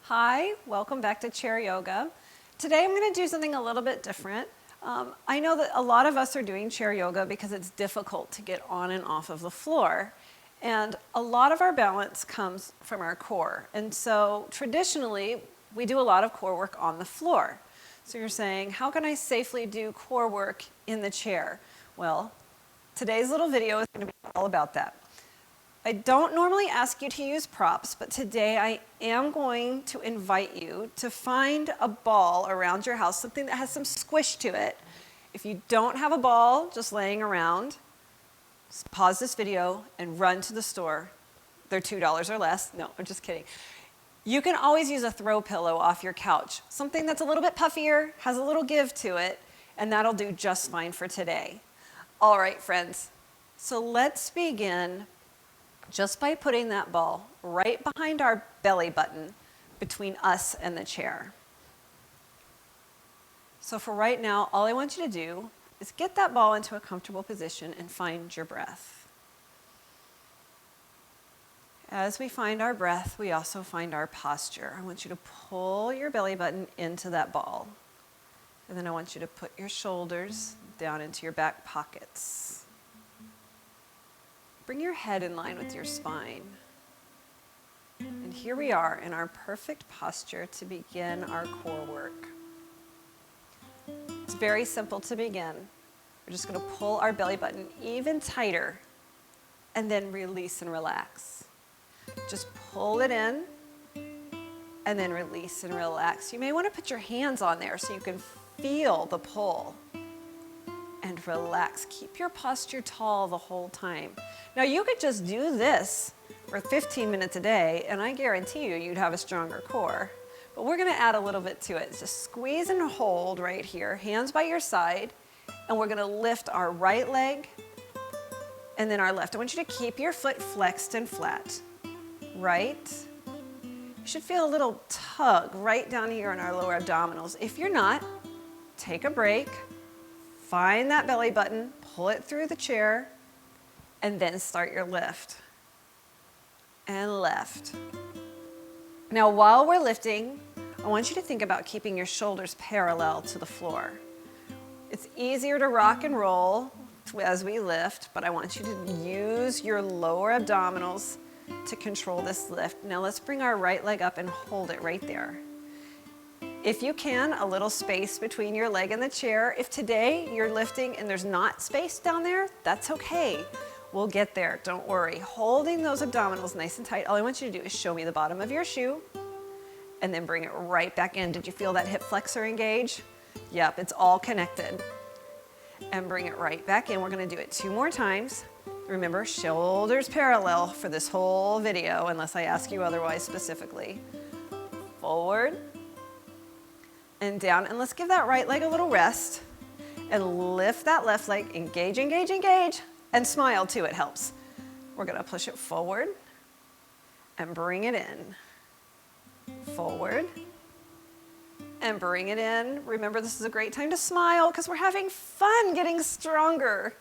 Hi, welcome back to chair yoga. Today I'm going to do something a little bit different. I know that a lot of us are doing chair yoga because it's difficult to get on and off of the floor. And a lot of our balance comes from our core. And so traditionally, we do a lot of core work on the floor. So you're saying, how can I safely do core work in the chair? Well, today's little video is going to be all about that. I don't normally ask you to use props, but today I am going to invite you to find a ball around your house, something that has some squish to it. If you don't have a ball just laying around, just pause this video and run to the store. They're $2 or less. No, I'm just kidding. You can always use a throw pillow off your couch, something that's a little bit puffier, has a little give to it, and that'll do just fine for today. All right, friends, so let's begin just by putting that ball right behind our belly button between us and the chair. So for right now, all I want you to do is get that ball into a comfortable position and find your breath. As we find our breath, we also find our posture. I want you to pull your belly button into that ball. And then I want you to put your shoulders down into your back pockets. Bring your head in line with your spine. And here we are in our perfect posture to begin our core work. It's very simple to begin. We're just going to pull our belly button even tighter and then release and relax. Just pull it in and then release and relax. You may want to put your hands on there so you can feel the pull. And relax. Keep your posture tall the whole time. Now you could just do this for 15 minutes a day and I guarantee you'd have a stronger core. But we're going to add a little bit to it. Just squeeze and hold right here, hands by your side, and we're going to lift our right leg and then our left. I want you to keep your foot flexed and flat. Right. You should feel a little tug right down here in our lower abdominals. If you're not, take a break. Find that belly button, pull it through the chair, and then start your lift. And left. Now while we're lifting, I want you to think about keeping your shoulders parallel to the floor. It's easier to rock and roll as we lift, but I want you to use your lower abdominals to control this lift. Now let's bring our right leg up and hold it right there. If you can, a little space between your leg and the chair. If today you're lifting and there's not space down there, that's okay. We'll get there, don't worry. Holding those abdominals nice and tight, all I want you to do is show me the bottom of your shoe and then bring it right back in. Did you feel that hip flexor engage? Yep, it's all connected. And bring it right back in. We're gonna do it 2 more times. Remember, shoulders parallel for this whole video, unless I ask you otherwise specifically. Forward. And down, and let's give that right leg a little rest and lift that left leg, engage, engage, engage, and smile too, it helps. We're gonna push it forward and bring it in. Forward and bring it in. Remember, this is a great time to smile because we're having fun getting stronger.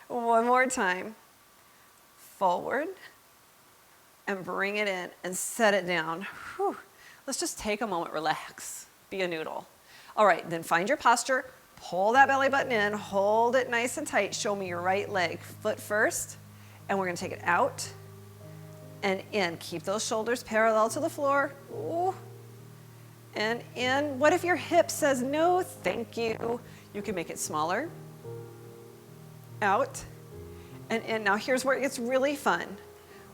One more time. Forward and bring it in and set it down. Whew. Let's just take a moment, relax. Be a noodle. All right, then find your posture, pull that belly button in, hold it nice and tight, show me your right leg, foot first, and we're gonna take it out and in. Keep those shoulders parallel to the floor. Ooh. And in. What if your hip says no, thank you? You can make it smaller. Out and in. Now here's where it gets really fun.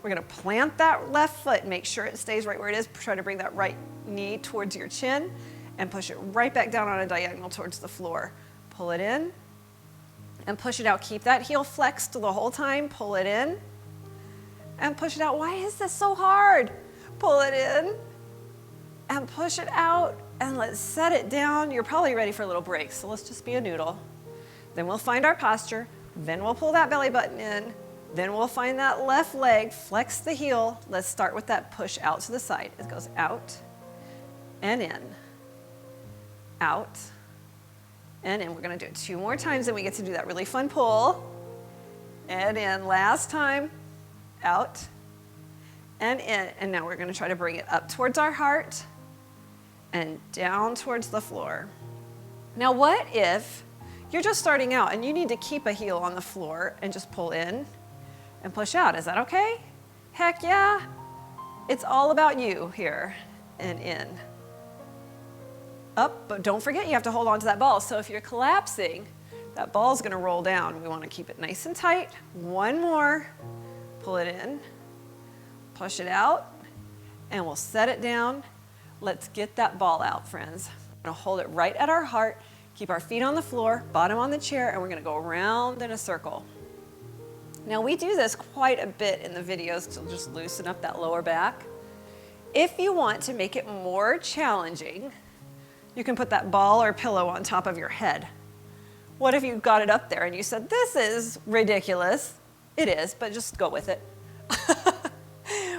We're gonna plant that left foot, make sure it stays right where it is, try to bring that right knee towards your chin, and push it right back down on a diagonal towards the floor. Pull it in and push it out. Keep that heel flexed the whole time. Pull it in and push it out. Why is this so hard? Pull it in and push it out, and let's set it down. You're probably ready for a little break, so let's just be a noodle. Then we'll find our posture. Then we'll pull that belly button in. Then we'll find that left leg, flex the heel. Let's start with that push out to the side. It goes out and in. Out and in. We're gonna do it 2 more times and we get to do that really fun pull. And in, last time, out and in. And now we're gonna try to bring it up towards our heart and down towards the floor. Now what if you're just starting out and you need to keep a heel on the floor and just pull in and push out? Is that okay? Heck yeah. It's all about you here and in. Up, but don't forget you have to hold on to that ball. So if you're collapsing, that ball's gonna roll down. We wanna keep it nice and tight. One more, pull it in, push it out, and we'll set it down. Let's get that ball out, friends. We're gonna hold it right at our heart, keep our feet on the floor, bottom on the chair, and we're gonna go around in a circle. Now we do this quite a bit in the videos to just loosen up that lower back. If you want to make it more challenging, you can put that ball or pillow on top of your head. What if you got it up there and you said, this is ridiculous? It is, but just go with it.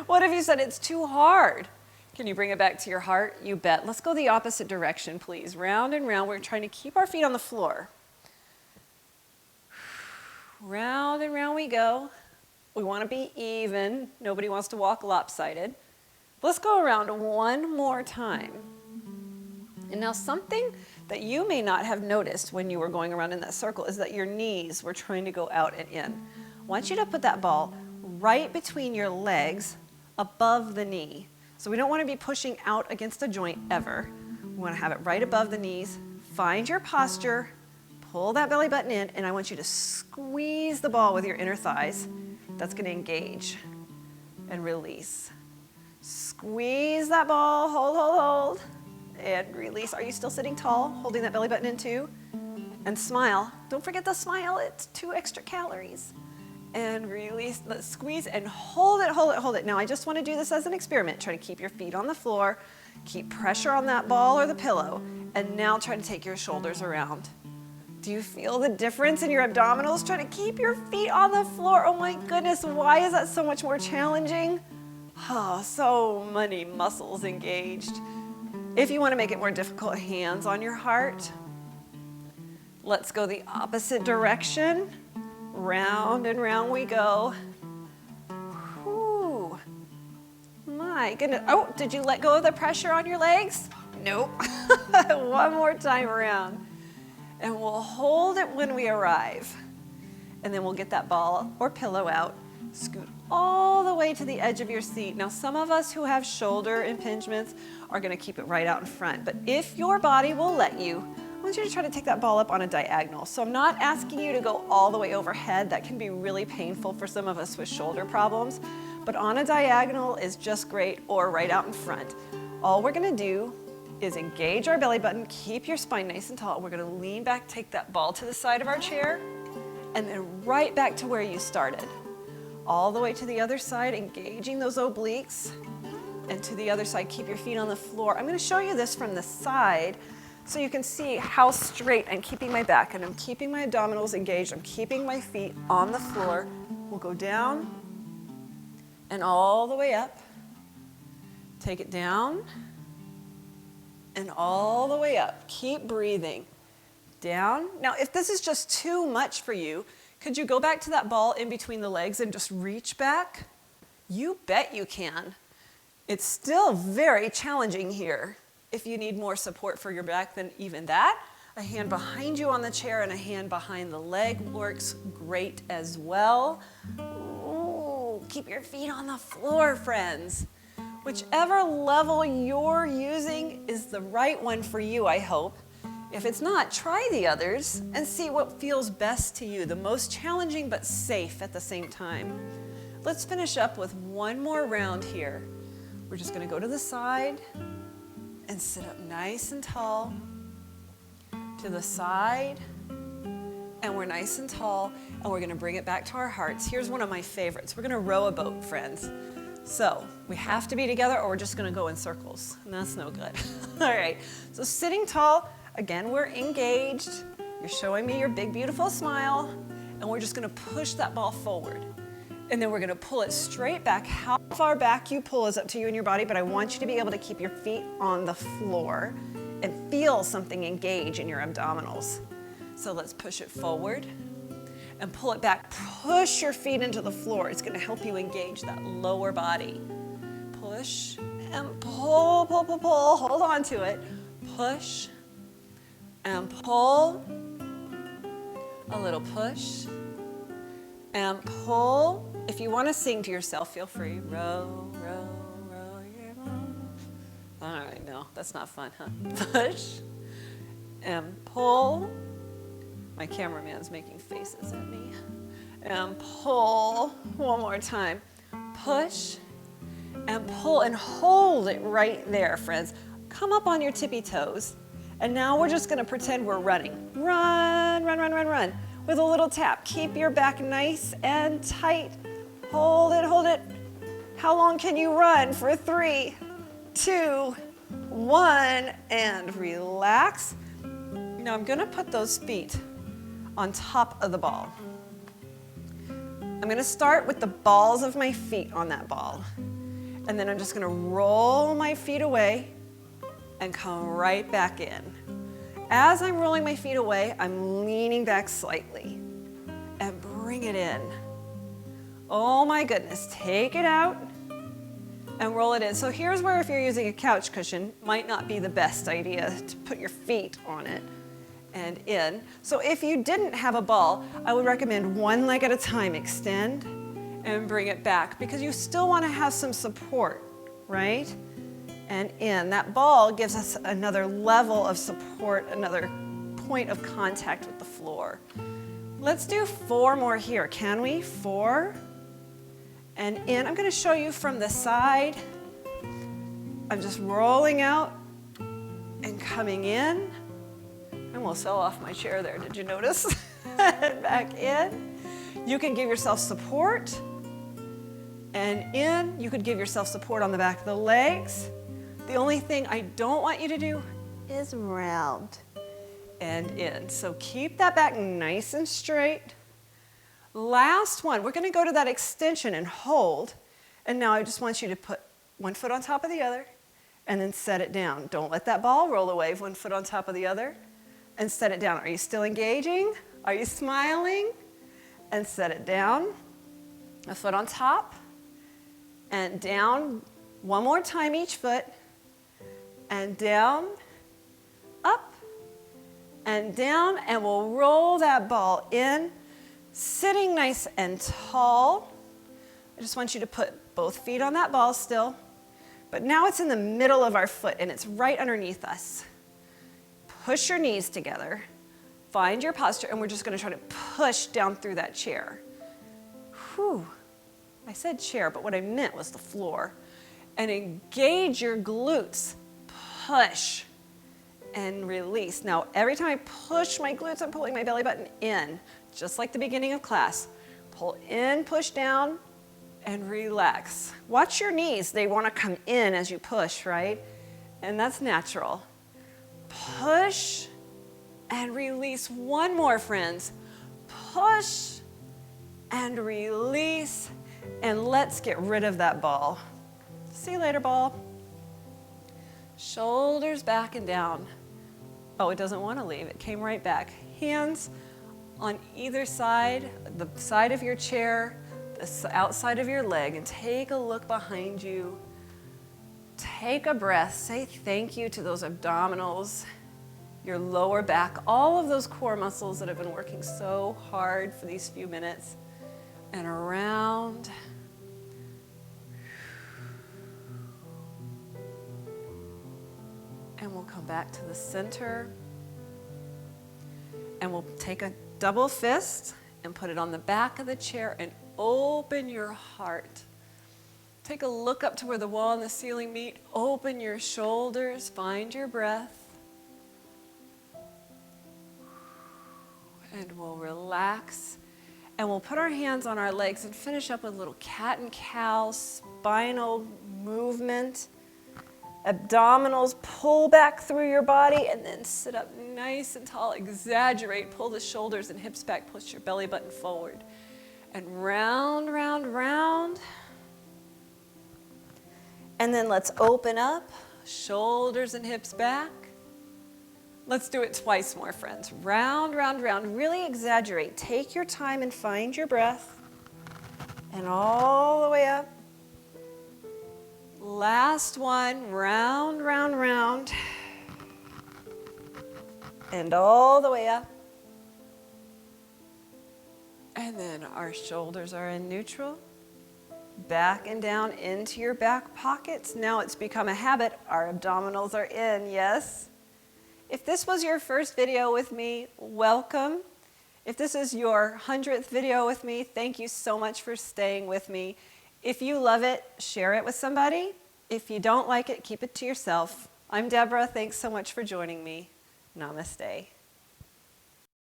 What if you said it's too hard? Can you bring it back to your heart? You bet. Let's go the opposite direction, please. Round and round. We're trying to keep our feet on the floor. Round and round we go. We want to be even. Nobody wants to walk lopsided. Let's go around one more time. And now something that you may not have noticed when you were going around in that circle is that your knees were trying to go out and in. I want you to put that ball right between your legs above the knee. So we don't want to be pushing out against a joint ever. We want to have it right above the knees. Find your posture, pull that belly button in, and I want you to squeeze the ball with your inner thighs. That's going to engage and release. Squeeze that ball, hold, hold, hold, and release. Are you still sitting tall, holding that belly button in too? And smile. Don't forget the smile, it's 2 extra calories. And release, let's squeeze and hold it, hold it, hold it. Now I just want to do this as an experiment. Try to keep your feet on the floor, keep pressure on that ball or the pillow, and now try to take your shoulders around. Do you feel the difference in your abdominals? Try to keep your feet on the floor. Oh my goodness, why is that so much more challenging? Oh, so many muscles engaged. If you want to make it more difficult, hands on your heart. Let's go the opposite direction. Round and round we go. Whew. My goodness. Oh, did you let go of the pressure on your legs? Nope. One more time around. And we'll hold it when we arrive. And then we'll get that ball or pillow out. Scoot all the way to the edge of your seat. Now, some of us who have shoulder impingements are going to keep it right out in front. But if your body will let you, I want you to try to take that ball up on a diagonal. So I'm not asking you to go all the way overhead. That can be really painful for some of us with shoulder problems. But on a diagonal is just great, or right out in front. All we're going to do is engage our belly button, keep your spine nice and tall. We're going to lean back, take that ball to the side of our chair, and then right back to where you started. All the way to the other side, engaging those obliques, and to the other side, keep your feet on the floor. I'm going to show you this from the side so you can see how straight I'm keeping my back, and I'm keeping my abdominals engaged. I'm keeping my feet on the floor. We'll go down and all the way up. Take it down and all the way up. Keep breathing. Down. Now, if this is just too much for you, could you go back to that ball in between the legs and just reach back? You bet you can. It's still very challenging here. If you need more support for your back than even that, a hand behind you on the chair and a hand behind the leg works great as well. Ooh, keep your feet on the floor, friends. Whichever level you're using is the right one for you, I hope. If it's not, try the others and see what feels best to you, the most challenging but safe at the same time. Let's finish up with one more round here. We're just going to go to the side and sit up nice and tall. To the side, and we're nice and tall, and we're going to bring it back to our hearts. Here's one of my favorites. We're going to row a boat, friends. So we have to be together or we're just going to go in circles, and that's no good. All right, so sitting tall. Again, we're engaged. You're showing me your big, beautiful smile, and we're just going to push that ball forward. And then we're going to pull it straight back. How far back you pull is up to you and your body, but I want you to be able to keep your feet on the floor and feel something engage in your abdominals. So let's push it forward and pull it back. Push your feet into the floor. It's going to help you engage that lower body. Push and pull, pull, pull, pull. Hold on to it. Push and pull. A little push and pull. If you want to sing to yourself, feel free. Row, row, row your boat. All right, no, that's not fun, huh? Push and pull. My cameraman's making faces at me. And pull. One more time. Push and pull and hold it right there, friends. Come up on your tippy toes. And now we're just going to pretend we're running. Run, run, run, run, run. With a little tap. Keep your back nice and tight. Hold it, hold it. How long can you run? For 3, 2, 1, and relax. Now I'm going to put those feet on top of the ball. I'm going to start with the balls of my feet on that ball. And then I'm just going to roll my feet away and come right back in. As I'm rolling my feet away, I'm leaning back slightly and bring it in. Oh my goodness, take it out and roll it in. So here's where if you're using a couch cushion, might not be the best idea to put your feet on it and in. So if you didn't have a ball, I would recommend one leg at a time, extend and bring it back because you still want to have some support, right? And in. That ball gives us another level of support, another point of contact with the floor. Let's do 4 more here, can we? 4 and in. I'm going to show you from the side. I'm just rolling out and coming in. I almost fell off my chair there, did you notice? Back in. You can give yourself support. And in, you could give yourself support on the back of the legs. The only thing I don't want you to do is round and in. So keep that back nice and straight. Last one, we're going to go to that extension and hold. And now I just want you to put one foot on top of the other and then set it down. Don't let that ball roll away. One foot on top of the other and set it down. Are you still engaging? Are you smiling? And set it down. A foot on top and down. One more time each foot. And down, up, and down, and we'll roll that ball in, sitting nice and tall. I just want you to put both feet on that ball still, but now it's in the middle of our foot, and it's right underneath us. Push your knees together, find your posture, and we're just going to try to push down through that chair. Whew. I said chair, but what I meant was the floor. And engage your glutes. Push and release. Now, every time I push my glutes, I'm pulling my belly button in, just like the beginning of class. Pull in, push down, and relax. Watch your knees. They want to come in as you push, right? And that's natural. Push and release. One more, friends. Push and release. And let's get rid of that ball. See you later, ball. Shoulders back and down. Oh, it doesn't want to leave. It came right back. Hands on either side, the side of your chair, the outside of your leg, and take a look behind you. Take a breath. Say thank you to those abdominals, your lower back, all of those core muscles that have been working so hard for these few minutes. And around. And we'll come back to the center. And we'll take a double fist and put it on the back of the chair and open your heart. Take a look up to where the wall and the ceiling meet. Open your shoulders. Find your breath. And we'll relax. And we'll put our hands on our legs and finish up with a little cat and cow spinal movement. Abdominals, pull back through your body and then sit up nice and tall. Exaggerate, pull the shoulders and hips back, push your belly button forward. And round, round, round. And then let's open up, shoulders and hips back. Let's do it twice more, friends. Round, round, round. Really exaggerate. Take your time and find your breath. And all the way up. Last one, round, round, round. And all the way up. And then our shoulders are in neutral. Back and down into your back pockets. Now it's become a habit. Our abdominals are in, yes? If this was your first video with me, welcome. If this is your 100th video with me, thank you so much for staying with me. If you love it, share it with somebody. If you don't like it, keep it to yourself. I'm Deborah. Thanks so much for joining me. Namaste.